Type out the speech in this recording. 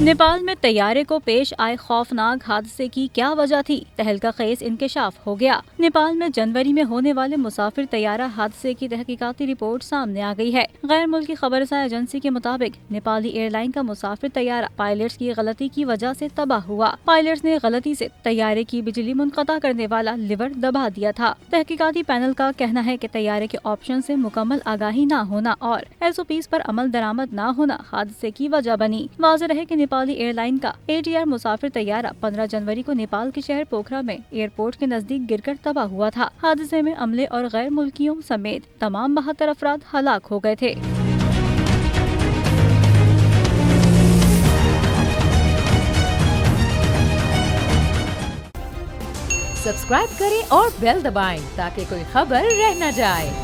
नेपाल में तैयारे को पेश आए खौफनाक हादसे की क्या वजह थी? तहलका खेज इंकशाफ हो गया। नेपाल में जनवरी में होने वाले मुसाफिर तैयारा हादसे की तहकीकाती रिपोर्ट सामने आ गई है। गैर मुल्की खबरसार एजेंसी के मुताबिक नेपाली एयरलाइन का मुसाफिर तैयारा पायलट्स की गलती की वजह से तबाह हुआ। पायलट्स ने गलती से तैयारे की बिजली मुनक़ता करने वाला लिवर दबा दिया था। तहकीकाती पैनल का कहना है कि तैयारे के ऑप्शन से मुकम्मल आगाही न होना और SOPs पर अमल दरामद न होना हादसे की वजह बनी। वाज़ेह रहे कि नेपाली एयरलाइन का ATR मुसाफिर तैयारा 15 जनवरी को नेपाल के शहर पोखरा में एयरपोर्ट के नजदीक गिरकर तबाह हुआ था। हादसे में अमले और गैर मुल्कियों समेत तमाम 72 अफराद हलाक हो गए थे। सब्सक्राइब करें और बेल दबाएं ताकि कोई खबर रह न जाए।